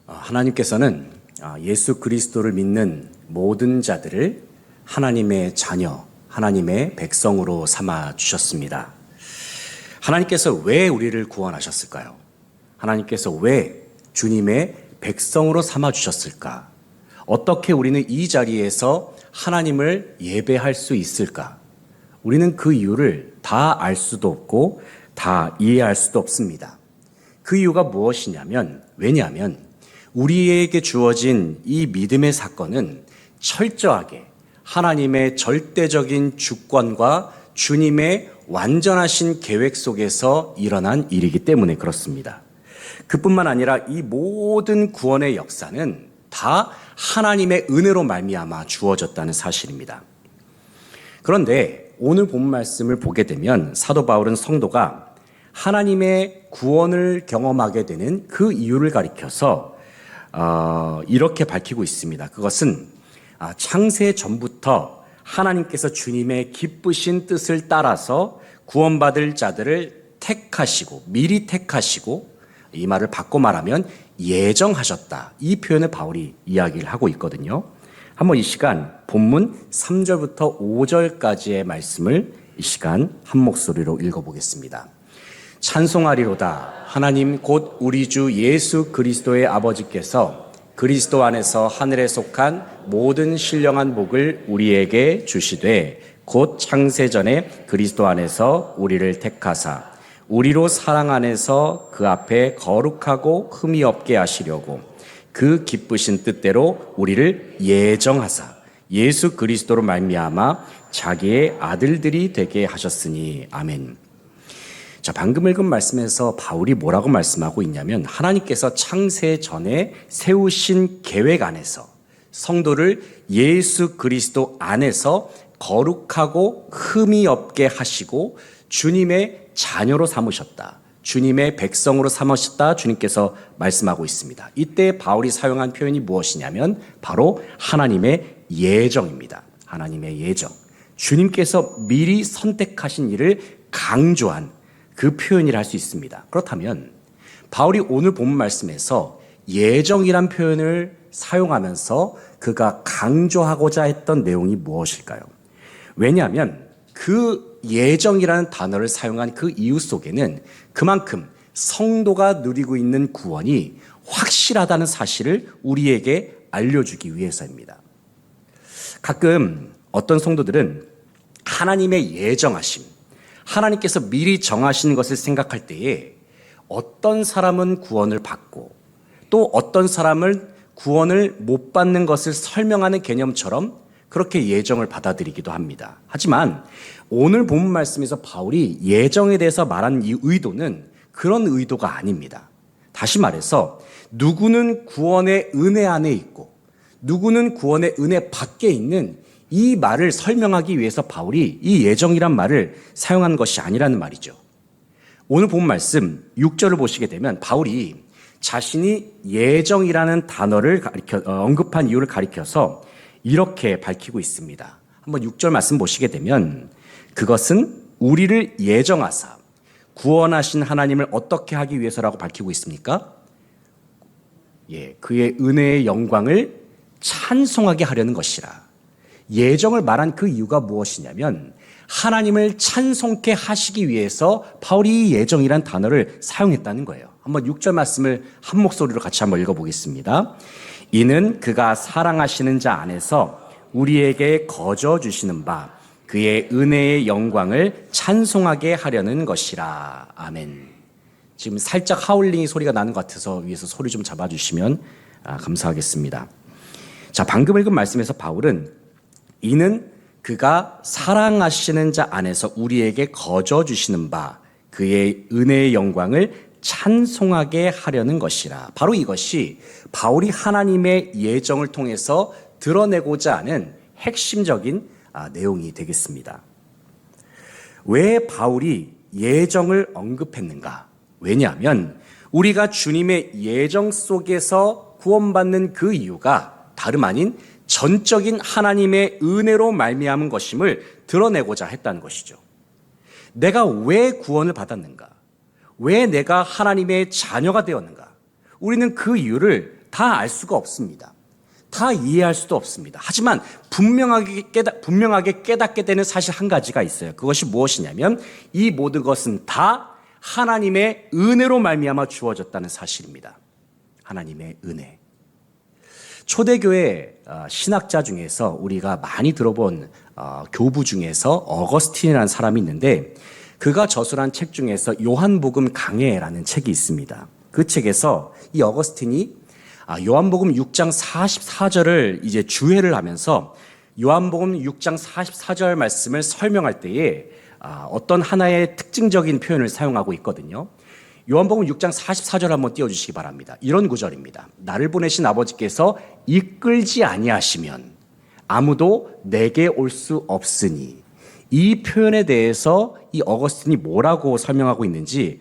하나님께서는 예수 그리스도를 믿는 모든 자들을 하나님의 자녀, 하나님의 백성으로 삼아 주셨습니다. 하나님께서 왜 우리를 구원하셨을까요? 하나님께서 왜 주님의 백성으로 삼아 주셨을까? 어떻게 우리는 이 자리에서 하나님을 예배할 수 있을까? 우리는 그 이유를 다 알 수도 없고 다 이해할 수도 없습니다. 그 이유가 무엇이냐면, 왜냐하면 우리에게 주어진 이 믿음의 사건은 철저하게 하나님의 절대적인 주권과 주님의 완전하신 계획 속에서 일어난 일이기 때문에 그렇습니다. 그뿐만 아니라 이 모든 구원의 역사는 다 하나님의 은혜로 말미암아 주어졌다는 사실입니다. 그런데 오늘 본 말씀을 보게 되면 사도 바울은 성도가 하나님의 구원을 경험하게 되는 그 이유를 가리켜서 이렇게 밝히고 있습니다. 그것은 창세 전부터 하나님께서 주님의 기쁘신 뜻을 따라서 구원받을 자들을 택하시고 미리 택하시고, 이 말을 바꿔 말하면 예정하셨다, 이 표현을 바울이 이야기를 하고 있거든요. 한번 이 시간 본문 3절부터 5절까지의 말씀을 이 시간 한 목소리로 읽어보겠습니다. 찬송하리로다. 하나님 곧 우리 주 예수 그리스도의 아버지께서 그리스도 안에서 하늘에 속한 모든 신령한 복을 우리에게 주시되, 곧 창세전에 그리스도 안에서 우리를 택하사 우리로 사랑 안에서 그 앞에 거룩하고 흠이 없게 하시려고 그 기쁘신 뜻대로 우리를 예정하사 예수 그리스도로 말미암아 자기의 아들들이 되게 하셨으니. 아멘. 자, 방금 읽은 말씀에서 바울이 뭐라고 말씀하고 있냐면, 하나님께서 창세 전에 세우신 계획 안에서 성도를 예수 그리스도 안에서 거룩하고 흠이 없게 하시고 주님의 자녀로 삼으셨다, 주님의 백성으로 삼으셨다, 주님께서 말씀하고 있습니다. 이때 바울이 사용한 표현이 무엇이냐면 바로 하나님의 예정입니다. 하나님의 예정. 주님께서 미리 선택하신 일을 강조한 그 표현이라 할 수 있습니다. 그렇다면 바울이 오늘 본 말씀에서 예정이란 표현을 사용하면서 그가 강조하고자 했던 내용이 무엇일까요? 왜냐하면 그 예정이라는 단어를 사용한 그 이유 속에는 그만큼 성도가 누리고 있는 구원이 확실하다는 사실을 우리에게 알려주기 위해서입니다. 가끔 어떤 성도들은 하나님의 예정하심, 하나님께서 미리 정하신 것을 생각할 때에 어떤 사람은 구원을 받고 또 어떤 사람은 구원을 못 받는 것을 설명하는 개념처럼 그렇게 예정을 받아들이기도 합니다. 하지만 오늘 본 말씀에서 바울이 예정에 대해서 말한 이 의도는 그런 의도가 아닙니다. 다시 말해서 누구는 구원의 은혜 안에 있고 누구는 구원의 은혜 밖에 있는 이 말을 설명하기 위해서 바울이 이 예정이란 말을 사용한 것이 아니라는 말이죠. 오늘 본 말씀 6절을 보시게 되면 바울이 자신이 예정이라는 단어를 언급한 이유를 가리켜서 이렇게 밝히고 있습니다. 한번 6절 말씀 보시게 되면, 그것은 우리를 예정하사 구원하신 하나님을 어떻게 하기 위해서라고 밝히고 있습니까? 그의 은혜의 영광을 찬송하게 하려는 것이라. 예정을 말한 그 이유가 무엇이냐면 하나님을 찬송케 하시기 위해서 바울이 예정이란 단어를 사용했다는 거예요. 한번 6절 말씀을 한 목소리로 같이 한번 읽어보겠습니다. 이는 그가 사랑하시는 자 안에서 우리에게 거저 주시는 바 그의 은혜의 영광을 찬송하게 하려는 것이라. 아멘. 지금 살짝 하울링 소리가 나는 것 같아서 위에서 소리 좀 잡아주시면 감사하겠습니다. 자, 방금 읽은 말씀에서 바울은 이는 그가 사랑하시는 자 안에서 우리에게 거저 주시는 바 그의 은혜의 영광을 찬송하게 하려는 것이라. 바로 이것이 바울이 하나님의 예정을 통해서 드러내고자 하는 핵심적인 내용이 되겠습니다. 왜 바울이 예정을 언급했는가? 왜냐하면 우리가 주님의 예정 속에서 구원받는 그 이유가 다름 아닌 전적인 하나님의 은혜로 말미암은 것임을 드러내고자 했다는 것이죠. 내가 왜 구원을 받았는가? 왜 내가 하나님의 자녀가 되었는가? 우리는 그 이유를 다 알 수가 없습니다. 다 이해할 수도 없습니다. 하지만 분명하게 깨닫게 되는 사실 한 가지가 있어요. 그것이 무엇이냐면 이 모든 것은 다 하나님의 은혜로 말미암아 주어졌다는 사실입니다. 하나님의 은혜. 초대교회 신학자 중에서 우리가 많이 들어본 교부 중에서 어거스틴이라는 사람이 있는데 그가 저술한 책 중에서 요한복음 강해라는 책이 있습니다. 그 책에서 이 어거스틴이 요한복음 6장 44절을 이제 주해를 하면서 요한복음 6장 44절 말씀을 설명할 때에 어떤 하나의 특징적인 표현을 사용하고 있거든요. 요한복음 6장 44절 한번 띄워주시기 바랍니다. 이런 구절입니다. 나를 보내신 아버지께서 이끌지 아니하시면 아무도 내게 올 수 없으니, 이 표현에 대해서 이 어거스틴이 뭐라고 설명하고 있는지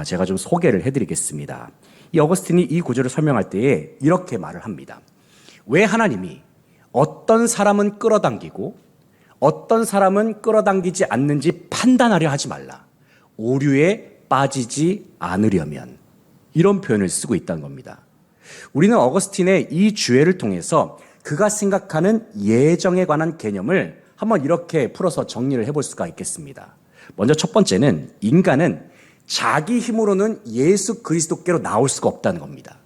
제가 좀 소개를 해드리겠습니다. 이 어거스틴이 이 구절을 설명할 때에 이렇게 말을 합니다. 왜 하나님이 어떤 사람은 끌어당기고 어떤 사람은 끌어당기지 않는지 판단하려 하지 말라. 오류에 빠지지 않으려면, 이런 표현을 쓰고 있다는 겁니다. 우리는 어거스틴의 이 주해를 통해서 그가 생각하는 예정에 관한 개념을 한번 이렇게 풀어서 정리를 해볼 수가 있겠습니다. 먼저 첫 번째는 인간은 자기 힘으로는 예수 그리스도께로 나올 수가 없다는 겁니다.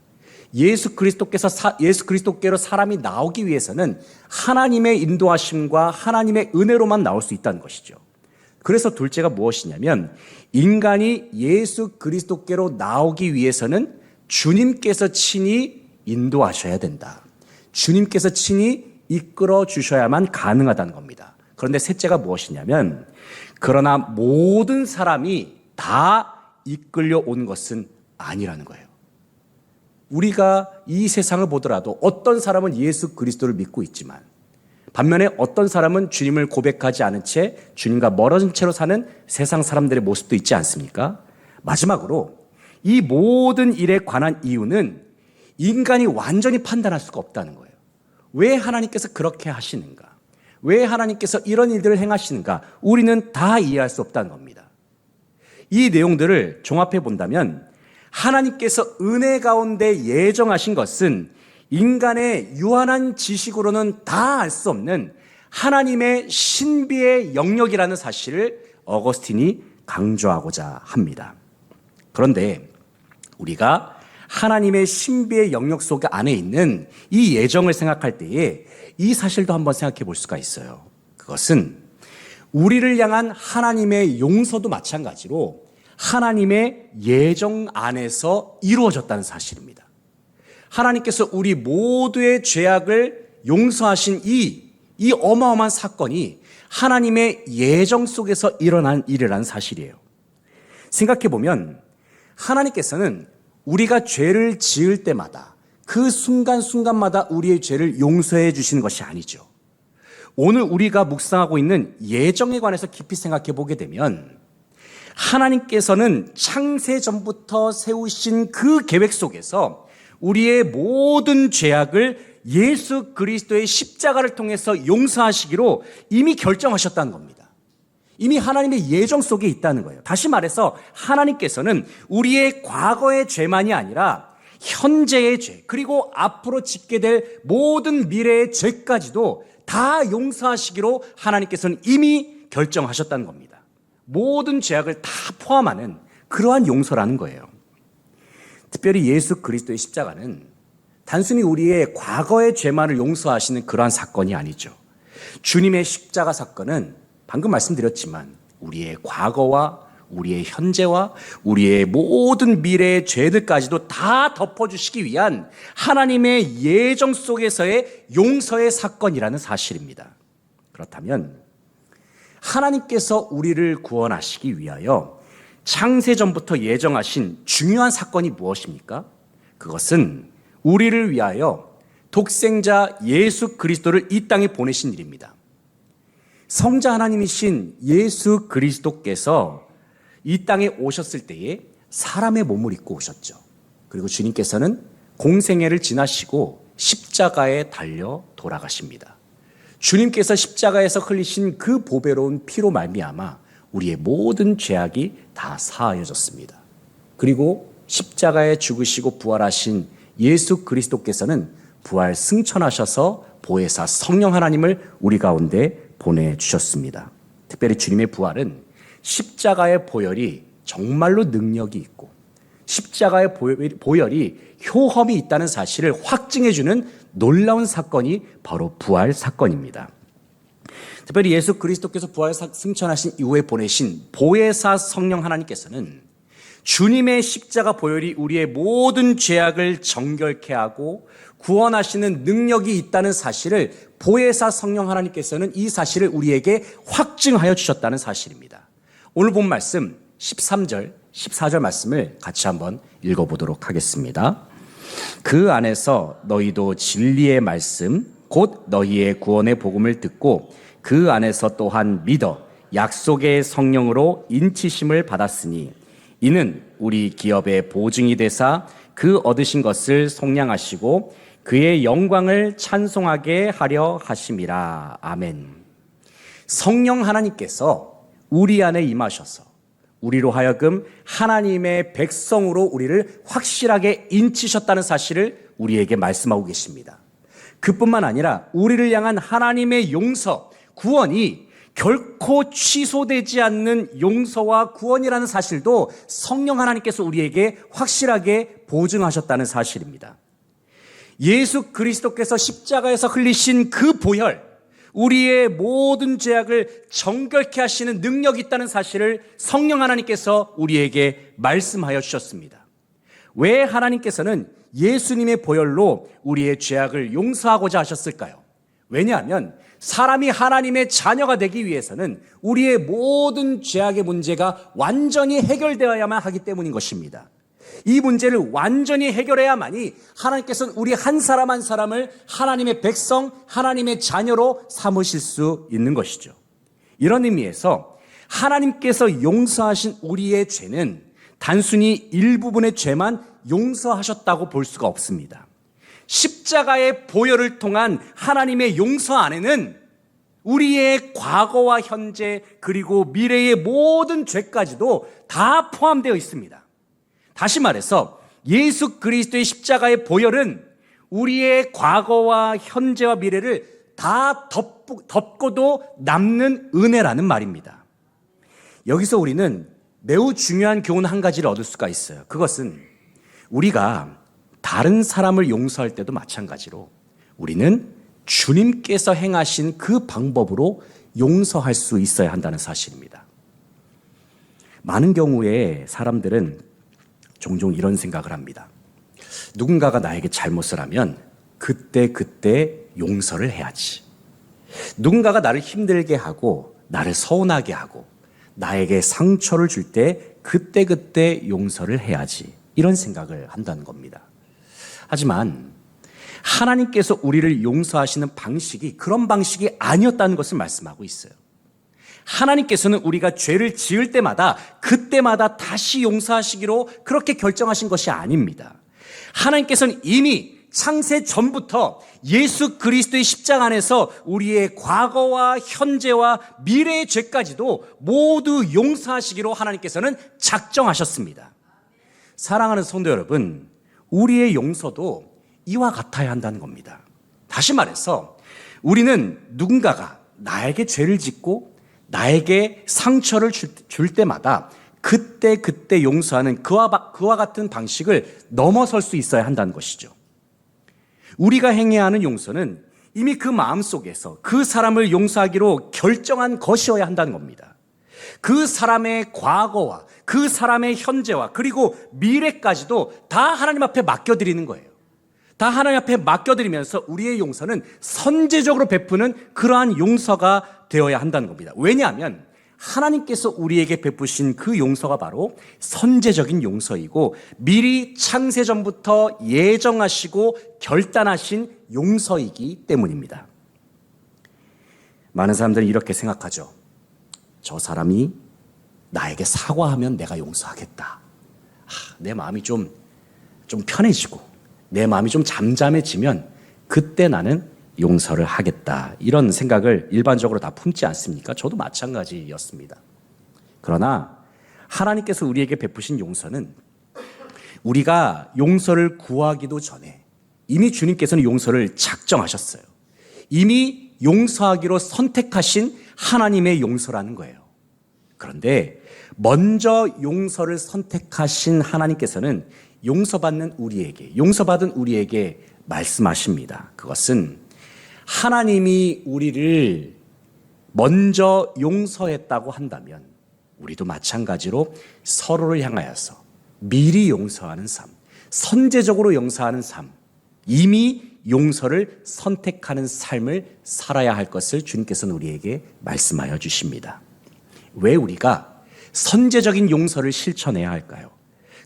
예수 그리스도께로 사람이 나오기 위해서는 하나님의 인도하심과 하나님의 은혜로만 나올 수 있다는 것이죠. 그래서 둘째가 무엇이냐면 인간이 예수 그리스도께로 나오기 위해서는 주님께서 친히 인도하셔야 된다. 주님께서 친히 이끌어 주셔야만 가능하다는 겁니다. 그런데 셋째가 무엇이냐면 그러나 모든 사람이 다 이끌려 온 것은 아니라는 거예요. 우리가 이 세상을 보더라도 어떤 사람은 예수 그리스도를 믿고 있지만 반면에 어떤 사람은 주님을 고백하지 않은 채 주님과 멀어진 채로 사는 세상 사람들의 모습도 있지 않습니까? 마지막으로 이 모든 일에 관한 이유는 인간이 완전히 판단할 수가 없다는 거예요. 왜 하나님께서 그렇게 하시는가? 왜 하나님께서 이런 일들을 행하시는가? 우리는 다 이해할 수 없다는 겁니다. 이 내용들을 종합해 본다면 하나님께서 은혜 가운데 예정하신 것은 인간의 유한한 지식으로는 다 알 수 없는 하나님의 신비의 영역이라는 사실을 어거스틴이 강조하고자 합니다. 그런데 우리가 하나님의 신비의 영역 속 안에 있는 이 예정을 생각할 때에 이 사실도 한번 생각해 볼 수가 있어요. 그것은 우리를 향한 하나님의 용서도 마찬가지로 하나님의 예정 안에서 이루어졌다는 사실입니다. 하나님께서 우리 모두의 죄악을 용서하신 이 어마어마한 사건이 하나님의 예정 속에서 일어난 일이라는 사실이에요. 생각해 보면 하나님께서는 우리가 죄를 지을 때마다 그 순간순간마다 우리의 죄를 용서해 주시는 것이 아니죠. 오늘 우리가 묵상하고 있는 예정에 관해서 깊이 생각해 보게 되면 하나님께서는 창세 전부터 세우신 그 계획 속에서 우리의 모든 죄악을 예수 그리스도의 십자가를 통해서 용서하시기로 이미 결정하셨다는 겁니다. 이미 하나님의 예정 속에 있다는 거예요. 다시 말해서 하나님께서는 우리의 과거의 죄만이 아니라 현재의 죄, 그리고 앞으로 짓게 될 모든 미래의 죄까지도 다 용서하시기로 하나님께서는 이미 결정하셨다는 겁니다. 모든 죄악을 다 포함하는 그러한 용서라는 거예요. 특별히 예수 그리스도의 십자가는 단순히 우리의 과거의 죄만을 용서하시는 그러한 사건이 아니죠. 주님의 십자가 사건은 방금 말씀드렸지만 우리의 과거와 우리의 현재와 우리의 모든 미래의 죄들까지도 다 덮어주시기 위한 하나님의 예정 속에서의 용서의 사건이라는 사실입니다. 그렇다면 하나님께서 우리를 구원하시기 위하여 창세전부터 예정하신 중요한 사건이 무엇입니까? 그것은 우리를 위하여 독생자 예수 그리스도를 이 땅에 보내신 일입니다. 성자 하나님이신 예수 그리스도께서 이 땅에 오셨을 때에 사람의 몸을 입고 오셨죠. 그리고 주님께서는 공생애를 지나시고 십자가에 달려 돌아가십니다. 주님께서 십자가에서 흘리신 그 보배로운 피로 말미암아 우리의 모든 죄악이 다 사하여졌습니다. 그리고 십자가에 죽으시고 부활하신 예수 그리스도께서는 부활 승천하셔서 보혜사 성령 하나님을 우리 가운데 보내주셨습니다. 특별히 주님의 부활은 십자가의 보혈이 정말로 능력이 있고 십자가의 보혈이 효험이 있다는 사실을 확증해주는 놀라운 사건이 바로 부활 사건입니다. 특별히 예수 그리스도께서 부활 승천하신 이후에 보내신 보혜사 성령 하나님께서는 주님의 십자가 보혈이 우리의 모든 죄악을 정결케 하고 구원하시는 능력이 있다는 사실을 보혜사 성령 하나님께서는 이 사실을 우리에게 확증하여 주셨다는 사실입니다. 오늘 본 말씀 13절, 14절 말씀을 같이 한번 읽어보도록 하겠습니다. 그 안에서 너희도 진리의 말씀, 곧 너희의 구원의 복음을 듣고 그 안에서 또한 믿어 약속의 성령으로 인치심을 받았으니 이는 우리 기업의 보증이 되사 그 얻으신 것을 속량하시고 그의 영광을 찬송하게 하려 하심이라. 아멘. 성령 하나님께서 우리 안에 임하셔서 우리로 하여금 하나님의 백성으로 우리를 확실하게 인치셨다는 사실을 우리에게 말씀하고 계십니다. 그뿐만 아니라 우리를 향한 하나님의 용서, 구원이 결코 취소되지 않는 용서와 구원이라는 사실도 성령 하나님께서 우리에게 확실하게 보증하셨다는 사실입니다. 예수 그리스도께서 십자가에서 흘리신 그 보혈, 우리의 모든 죄악을 정결케 하시는 능력이 있다는 사실을 성령 하나님께서 우리에게 말씀하여 주셨습니다. 왜 하나님께서는 예수님의 보혈로 우리의 죄악을 용서하고자 하셨을까요? 왜냐하면 사람이 하나님의 자녀가 되기 위해서는 우리의 모든 죄악의 문제가 완전히 해결되어야만 하기 때문인 것입니다. 이 문제를 완전히 해결해야만이 하나님께서는 우리 한 사람 한 사람을 하나님의 백성, 하나님의 자녀로 삼으실 수 있는 것이죠. 이런 의미에서 하나님께서 용서하신 우리의 죄는 단순히 일부분의 죄만 용서하셨다고 볼 수가 없습니다. 십자가의 보혈을 통한 하나님의 용서 안에는 우리의 과거와 현재 그리고 미래의 모든 죄까지도 다 포함되어 있습니다. 다시 말해서 예수 그리스도의 십자가의 보혈은 우리의 과거와 현재와 미래를 다 덮고도 남는 은혜라는 말입니다. 여기서 우리는 매우 중요한 교훈 한 가지를 얻을 수가 있어요. 그것은 우리가 다른 사람을 용서할 때도 마찬가지로 우리는 주님께서 행하신 그 방법으로 용서할 수 있어야 한다는 사실입니다. 많은 경우에 사람들은 종종 이런 생각을 합니다. 누군가가 나에게 잘못을 하면 그때 용서를 해야지. 누군가가 나를 힘들게 하고 나를 서운하게 하고 나에게 상처를 줄 때 그때 용서를 해야지. 이런 생각을 한다는 겁니다. 하지만 하나님께서 우리를 용서하시는 방식이 그런 방식이 아니었다는 것을 말씀하고 있어요. 하나님께서는 우리가 죄를 지을 때마다 그때마다 다시 용서하시기로 그렇게 결정하신 것이 아닙니다. 하나님께서는 이미 창세 전부터 예수 그리스도의 십자가 안에서 우리의 과거와 현재와 미래의 죄까지도 모두 용서하시기로 하나님께서는 작정하셨습니다. 사랑하는 성도 여러분, 우리의 용서도 이와 같아야 한다는 겁니다. 다시 말해서 우리는 누군가가 나에게 죄를 짓고 나에게 상처를 줄 때마다 그때 용서하는 그와 같은 방식을 넘어설 수 있어야 한다는 것이죠. 우리가 행해야 하는 용서는 이미 그 마음속에서 그 사람을 용서하기로 결정한 것이어야 한다는 겁니다. 그 사람의 과거와 그 사람의 현재와 그리고 미래까지도 다 하나님 앞에 맡겨드리는 거예요. 다 하나님 앞에 맡겨드리면서 우리의 용서는 선제적으로 베푸는 그러한 용서가 되어야 한다는 겁니다. 왜냐하면 하나님께서 우리에게 베푸신 그 용서가 바로 선제적인 용서이고 미리 창세전부터 예정하시고 결단하신 용서이기 때문입니다. 많은 사람들은 이렇게 생각하죠. 저 사람이 나에게 사과하면 내가 용서하겠다. 내 마음이 좀 편해지고 내 마음이 좀 잠잠해지면 그때 나는 용서를 하겠다. 이런 생각을 일반적으로 다 품지 않습니까? 저도 마찬가지였습니다. 그러나 하나님께서 우리에게 베푸신 용서는 우리가 용서를 구하기도 전에 이미 주님께서는 용서를 작정하셨어요. 이미 용서하기로 선택하신 하나님의 용서라는 거예요. 그런데 먼저 용서를 선택하신 하나님께서는 용서받은 우리에게 말씀하십니다. 그것은 하나님이 우리를 먼저 용서했다고 한다면 우리도 마찬가지로 서로를 향하여서 미리 용서하는 삶, 선제적으로 용서하는 삶, 이미 용서를 선택하는 삶을 살아야 할 것을 주님께서는 우리에게 말씀하여 주십니다. 왜 우리가 선제적인 용서를 실천해야 할까요?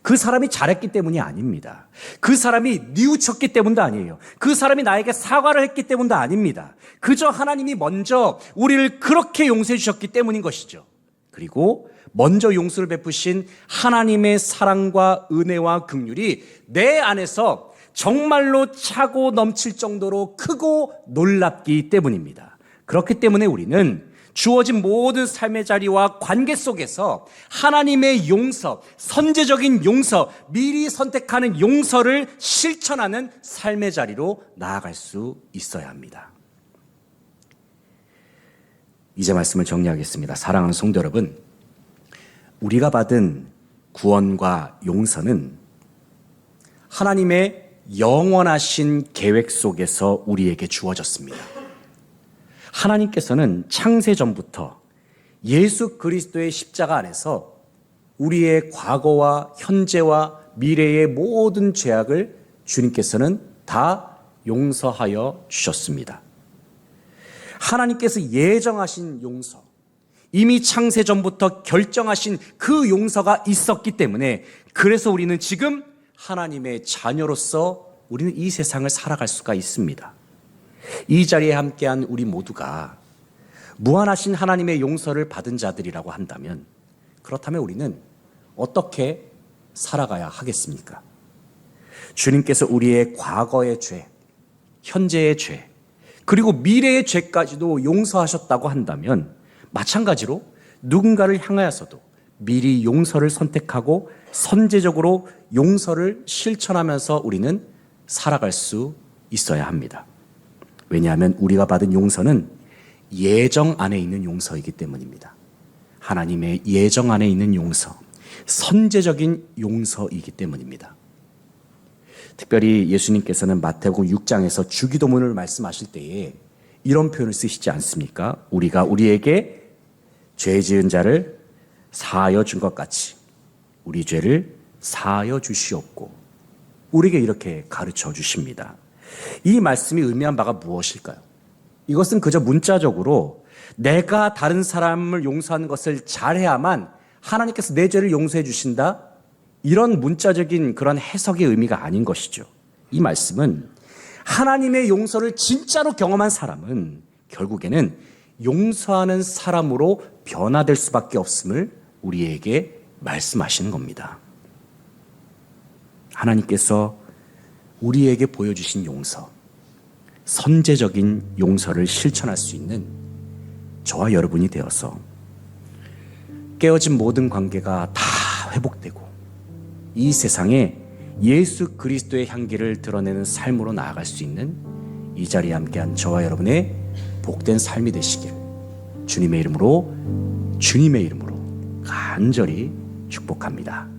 그 사람이 잘했기 때문이 아닙니다. 그 사람이 뉘우쳤기 때문도 아니에요. 그 사람이 나에게 사과를 했기 때문도 아닙니다. 그저 하나님이 먼저 우리를 그렇게 용서해 주셨기 때문인 것이죠. 그리고 먼저 용서를 베푸신 하나님의 사랑과 은혜와 긍휼이 내 안에서 정말로 차고 넘칠 정도로 크고 놀랍기 때문입니다. 그렇기 때문에 우리는 주어진 모든 삶의 자리와 관계 속에서 하나님의 용서, 선제적인 용서, 미리 선택하는 용서를 실천하는 삶의 자리로 나아갈 수 있어야 합니다. 이제 말씀을 정리하겠습니다. 사랑하는 성도 여러분, 우리가 받은 구원과 용서는 하나님의 영원하신 계획 속에서 우리에게 주어졌습니다. 하나님께서는 창세 전부터 예수 그리스도의 십자가 안에서 우리의 과거와 현재와 미래의 모든 죄악을 주님께서는 다 용서하여 주셨습니다. 하나님께서 예정하신 용서, 이미 창세 전부터 결정하신 그 용서가 있었기 때문에 그래서 우리는 지금 하나님의 자녀로서 우리는 이 세상을 살아갈 수가 있습니다. 이 자리에 함께한 우리 모두가 무한하신 하나님의 용서를 받은 자들이라고 한다면 그렇다면 우리는 어떻게 살아가야 하겠습니까? 주님께서 우리의 과거의 죄, 현재의 죄, 그리고 미래의 죄까지도 용서하셨다고 한다면 마찬가지로 누군가를 향하여서도 미리 용서를 선택하고 선제적으로 용서를 실천하면서 우리는 살아갈 수 있어야 합니다. 왜냐하면 우리가 받은 용서는 예정 안에 있는 용서이기 때문입니다. 하나님의 예정 안에 있는 용서, 선제적인 용서이기 때문입니다. 특별히 예수님께서는 마태복음 6장에서 주기도문을 말씀하실 때에 이런 표현을 쓰시지 않습니까? 우리가 우리에게 죄 지은 자를 사하여 준 것 같이 우리 죄를 사하여 주시옵고, 우리에게 이렇게 가르쳐 주십니다. 이 말씀이 의미한 바가 무엇일까요? 이것은 그저 문자적으로 내가 다른 사람을 용서하는 것을 잘해야만 하나님께서 내 죄를 용서해 주신다, 이런 문자적인 그런 해석의 의미가 아닌 것이죠. 이 말씀은 하나님의 용서를 진짜로 경험한 사람은 결국에는 용서하는 사람으로 변화될 수밖에 없음을 우리에게 말씀하시는 겁니다. 하나님께서 우리에게 보여주신 용서, 선제적인 용서를 실천할 수 있는 저와 여러분이 되어서 깨어진 모든 관계가 다 회복되고 이 세상에 예수 그리스도의 향기를 드러내는 삶으로 나아갈 수 있는 이 자리에 함께한 저와 여러분의 복된 삶이 되시길 주님의 이름으로 간절히 축복합니다.